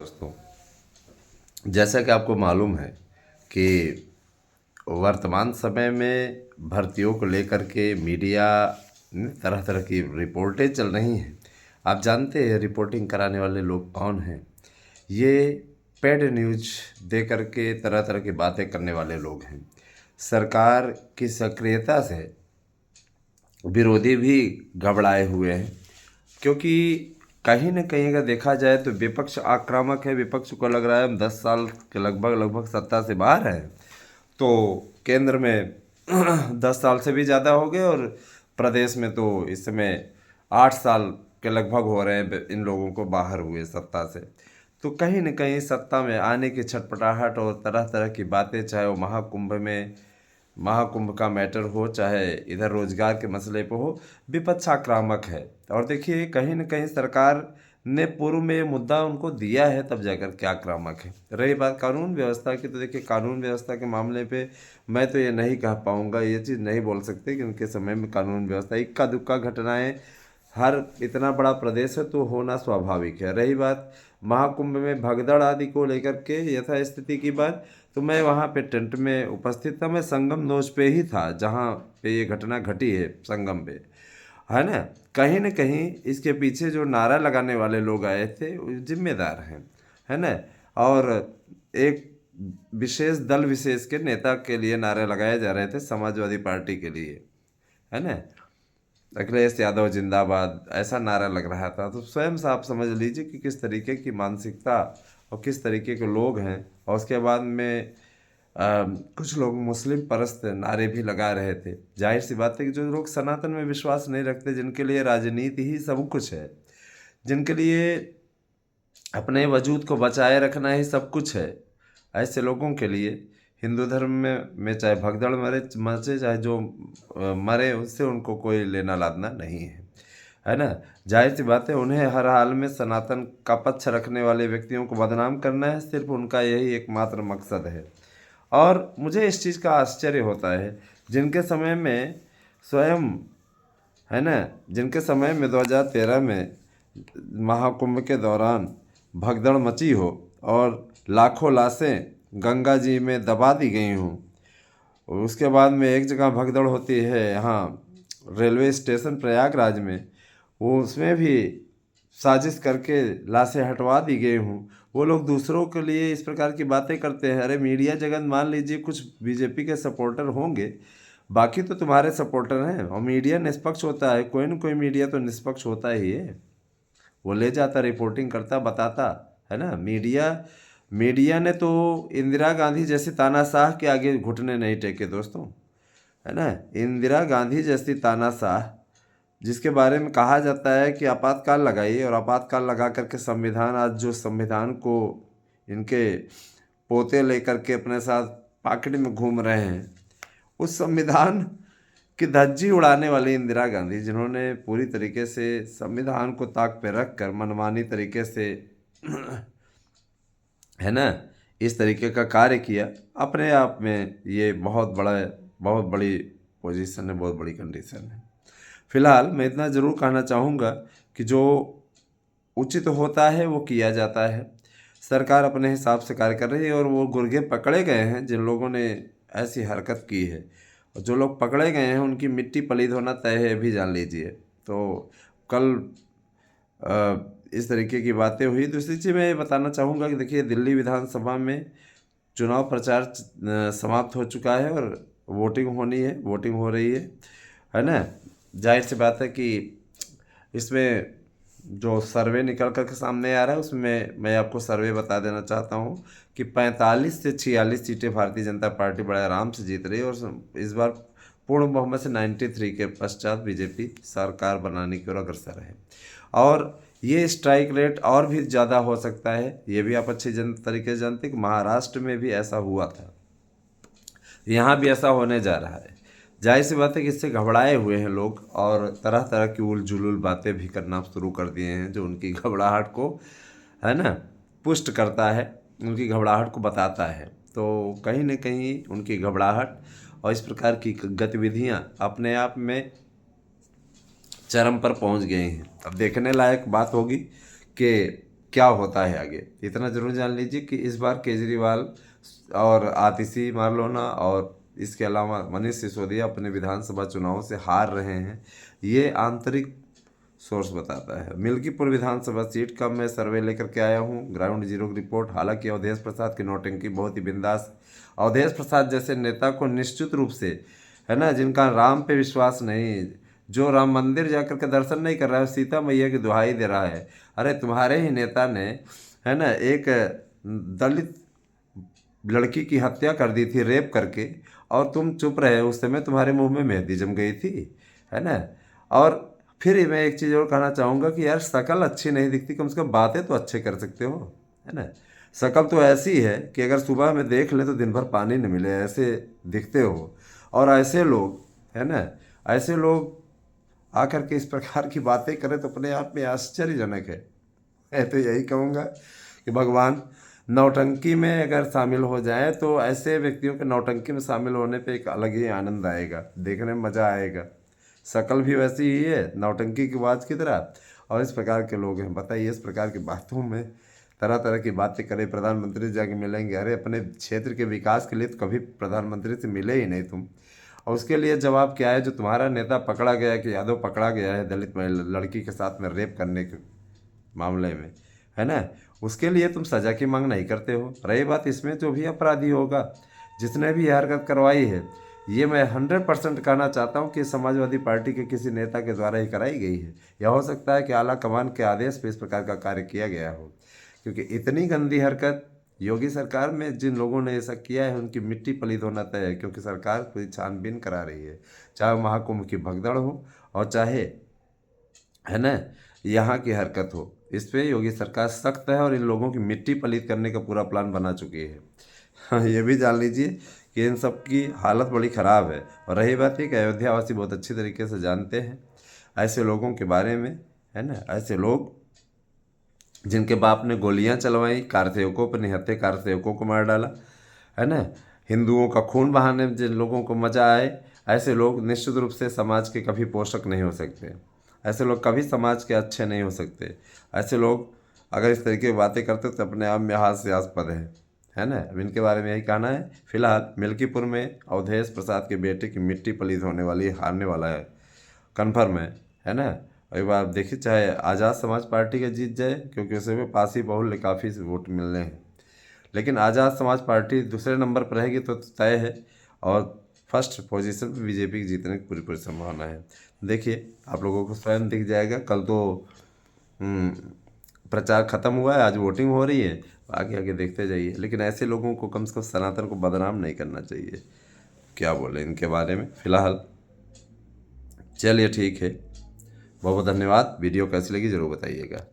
दोस्तों, जैसा कि आपको मालूम है कि वर्तमान समय में भर्तियों को लेकर के मीडिया में तरह तरह की रिपोर्टें चल रही हैं। आप जानते हैं रिपोर्टिंग कराने वाले लोग कौन हैं? ये पेड न्यूज दे करके तरह तरह की बातें करने वाले लोग हैं। सरकार की सक्रियता से विरोधी भी घबराए हुए हैं, क्योंकि कहीं न कहीं अगर देखा जाए तो विपक्ष आक्रामक है। विपक्ष को लग रहा है हम 10 साल के लगभग सत्ता से बाहर हैं, तो केंद्र में 10 साल से भी ज़्यादा हो गए और प्रदेश में तो इस समय 8 साल के लगभग हो रहे हैं इन लोगों को बाहर हुए सत्ता से। तो कहीं न कहीं सत्ता में आने की छटपटाहट और तरह तरह की बातें, चाहे वो महाकुंभ का मैटर हो, चाहे इधर रोजगार के मसले पे हो, विपक्ष आक्रामक है। और देखिए कहीं न कहीं सरकार ने पूर्व में ये मुद्दा उनको दिया है, तब जाकर के आक्रामक है। रही बात कानून व्यवस्था की, तो देखिए कानून व्यवस्था के मामले पे मैं तो ये नहीं कह पाऊँगा, ये चीज़ नहीं बोल सकते कि उनके समय में कानून व्यवस्था, इक्का दुक्का घटनाएं, हर इतना बड़ा प्रदेश है तो होना स्वाभाविक है। रही बात महाकुंभ में भगदड़ आदि को लेकर के यथा स्थिति की बात, तो मैं वहाँ पे टेंट में उपस्थित था। मैं संगम नोच पे ही था जहाँ पे ये घटना घटी है, संगम पे, है ना। कहीं न कहीं इसके पीछे जो नारा लगाने वाले लोग आए थे वो जिम्मेदार हैं, है ना। और एक विशेष दल विशेष के नेता के लिए नारे लगाए जा रहे थे, समाजवादी पार्टी के लिए, है ना। अखिलेश यादव जिंदाबाद ऐसा नारा लग रहा था। तो स्वयं से आप समझ लीजिए कि किस तरीके की मानसिकता और किस तरीके के लोग हैं। और उसके बाद में कुछ लोग मुस्लिम परस्त नारे भी लगा रहे थे। जाहिर सी बात है कि जो लोग सनातन में विश्वास नहीं रखते, जिनके लिए राजनीति ही सब कुछ है, जिनके लिए अपने वजूद को बचाए रखना ही सब कुछ है, ऐसे लोगों के लिए हिंदू धर्म में चाहे भगदड़ मचे, चाहे जो मरे, उससे उनको कोई लेना लादना नहीं है ना। जाहिर सी बात है, उन्हें हर हाल में सनातन का पक्ष रखने वाले व्यक्तियों को बदनाम करना है, सिर्फ उनका यही एकमात्र मकसद है। और मुझे इस चीज़ का आश्चर्य होता है, जिनके समय में स्वयं, है ना, जिनके समय में 2013 में महाकुंभ के दौरान भगदड़ मची हो और लाखों लाशें गंगा जी में दबा दी गई हों, और उसके बाद में एक जगह भगदड़ होती है यहाँ रेलवे स्टेशन प्रयागराज में, वो उसमें भी साजिश करके लाशें हटवा दी गई हूँ, वो लोग दूसरों के लिए इस प्रकार की बातें करते हैं। अरे मीडिया जगत, मान लीजिए कुछ बीजेपी के सपोर्टर होंगे, बाकी तो तुम्हारे सपोर्टर हैं। और मीडिया निष्पक्ष होता है, कोई न कोई मीडिया तो निष्पक्ष होता ही है, वो ले जाता, रिपोर्टिंग करता, बताता, है ना। मीडिया ने तो इंदिरा गांधी जैसे तानाशाह के आगे घुटने नहीं टेके दोस्तों, है ना। इंदिरा गांधी जैसी तानाशाह, जिसके बारे में कहा जाता है कि आपातकाल लगाइए, और आपातकाल लगा करके संविधान, आज जो संविधान को इनके पोते लेकर के अपने साथ पाकिट में घूम रहे हैं, उस संविधान की धज्जी उड़ाने वाली इंदिरा गांधी, जिन्होंने पूरी तरीके से संविधान को ताक पे रख कर मनमानी तरीके से है ना, इस तरीके का कार्य किया, अपने आप में ये बहुत बड़ी पोजीशन है, बहुत बड़ी कंडीशन है। फिलहाल मैं इतना ज़रूर कहना चाहूँगा कि जो उचित होता है वो किया जाता है। सरकार अपने हिसाब से कार्य कर रही है, और वो गुर्गे पकड़े गए हैं जिन लोगों ने ऐसी हरकत की है, और जो लोग पकड़े गए हैं उनकी मिट्टी पलीद होना तय है, भी जान लीजिए। तो कल इस तरीके की बातें हुई। दूसरी चीज़ मैं ये बताना चाहूँगा कि देखिए दिल्ली विधानसभा में चुनाव प्रचार समाप्त हो चुका है, और वोटिंग होनी है, वोटिंग हो रही है ना। जाहिर सी बात है कि इसमें जो सर्वे निकल कर के सामने आ रहा है, उसमें मैं आपको सर्वे बता देना चाहता हूँ कि 45 से 46 सीटें भारतीय जनता पार्टी बड़े आराम से जीत रही है, और इस बार पूर्ण बहुमत से 93 के पश्चात बीजेपी सरकार बनाने की ओर अग्रसर है। और ये स्ट्राइक रेट और भी ज़्यादा हो सकता है, ये भी आप अच्छी तरीके से जानते हैं कि महाराष्ट्र में भी ऐसा हुआ था, यहाँ भी ऐसा होने जा रहा है। जाहिर सी बात है कि इससे घबराए हुए हैं लोग, और तरह तरह की उल जुलूल बातें भी करना शुरू कर दिए हैं, जो उनकी घबराहट को, है ना, पुष्ट करता है, उनकी घबराहट को बताता है। तो कहीं न कहीं उनकी घबराहट और इस प्रकार की गतिविधियाँ अपने आप में चरम पर पहुंच गए हैं। अब देखने लायक बात होगी कि क्या होता है आगे। इतना जरूर जान लीजिए कि इस बार केजरीवाल और आतिशी मारलोना और इसके अलावा मनीष सिसोदिया अपने विधानसभा चुनावों से हार रहे हैं, ये आंतरिक सोर्स बताता है। मिल्कीपुर विधानसभा सीट का मैं सर्वे लेकर के आया हूँ, ग्राउंड जीरो की रिपोर्ट। हालांकि अवधेश प्रसाद की नौटंकी बहुत ही बिंदास। अवधेश प्रसाद जैसे नेता को निश्चित रूप से, है ना, जिनका राम पे विश्वास नहीं, जो राम मंदिर जाकर के दर्शन नहीं कर रहा है, सीता मैया की दुहाई दे रहा है। अरे तुम्हारे ही नेता ने, है ना, एक दलित लड़की की हत्या कर दी थी रेप करके, और तुम चुप रहे। उस समय तुम्हारे मुंह में मेहंदी जम गई थी, है ना। और फिर मैं एक चीज़ और कहना चाहूँगा कि यार शक्ल अच्छी नहीं दिखती, कम से कम बातें तो अच्छे कर सकते हो, है ना। शक्ल तो ऐसी है कि अगर सुबह में देख ले तो दिन भर पानी न मिले, ऐसे दिखते हो। और ऐसे लोग, है ना, ऐसे लोग आकर के इस प्रकार की बातें करें तो अपने आप में आश्चर्यजनक है। मैं तो यही कहूँगा कि भगवान नौटंकी में अगर शामिल हो जाए तो ऐसे व्यक्तियों के नौटंकी में शामिल होने पे एक अलग ही आनंद आएगा, देखने में मज़ा आएगा। शक्ल भी वैसी ही है नौटंकी की बात की तरह, और इस प्रकार के लोग हैं। बताइए, इस प्रकार की बातों में तरह तरह की बातें करें, प्रधानमंत्री से जाके मिलेंगे। अरे अपने क्षेत्र के विकास के लिए तो कभी प्रधानमंत्री से मिले ही नहीं तुम। और उसके लिए जवाब क्या है, जो तुम्हारा नेता पकड़ा गया कि यादव पकड़ा गया है दलित लड़की के साथ में रेप करने के मामले में, है ना, उसके लिए तुम सज़ा की मांग नहीं करते हो। रही बात इसमें जो भी अपराधी होगा, जिसने भी यह हरकत करवाई है, ये मैं 100% कहना चाहता हूँ कि समाजवादी पार्टी के किसी नेता के द्वारा ही कराई गई है। यह हो सकता है कि आला कमान के आदेश पर इस प्रकार का कार्य किया गया हो, क्योंकि इतनी गंदी हरकत योगी सरकार में जिन लोगों ने ऐसा किया है उनकी मिट्टी पलीद होना तय है। क्योंकि सरकार पूरी छानबीन करा रही है, चाहे महाकुंभ की भगदड़ हो और चाहे, है ना, यहाँ की हरकत हो। इस पे योगी सरकार सख्त है और इन लोगों की मिट्टी पलीत करने का पूरा प्लान बना चुकी है। हाँ, ये भी जान लीजिए कि इन सब की हालत बड़ी ख़राब है। और रही बात ये कि अयोध्यावासी बहुत अच्छी तरीके से जानते हैं ऐसे लोगों के बारे में, है ना। ऐसे लोग जिनके बाप ने गोलियां चलवाई, कारसेवकों पर निहत्थे कारसेवकों को मार डाला, है ना, हिंदुओं का खून बहाने में जिन लोगों को मजा आए, ऐसे लोग निश्चित रूप से समाज के कभी पोषक नहीं हो सकते। ऐसे लोग कभी समाज के अच्छे नहीं हो सकते। ऐसे लोग अगर इस तरीके की बातें करते तो अपने आप में हास्यास्पद है ना। अब इनके बारे में यही कहना है। फिलहाल मिल्कीपुर में अवधेश प्रसाद के बेटे की मिट्टी पलीद होने वाली है, हारने वाला है, कन्फर्म है ना। एक बार देखिए, चाहे आज़ाद समाज पार्टी का जीत जाए, क्योंकि उसे में पासी बहुल्य काफ़ी वोट मिलने हैं, लेकिन आज़ाद समाज पार्टी दूसरे नंबर पर रहेगी तो तय है, और फर्स्ट पोजीशन पर बीजेपी की जीतने की पूरी पूरी संभावना है। देखिए, आप लोगों को स्वयं दिख जाएगा। कल तो प्रचार खत्म हुआ है, आज वोटिंग हो रही है, आगे आगे देखते जाइए। लेकिन ऐसे लोगों को कम से कम सनातन को बदनाम नहीं करना चाहिए। क्या बोले इनके बारे में। फिलहाल चलिए ठीक है, बहुत बहुत धन्यवाद। वीडियो कैसी लगी ज़रूर बताइएगा।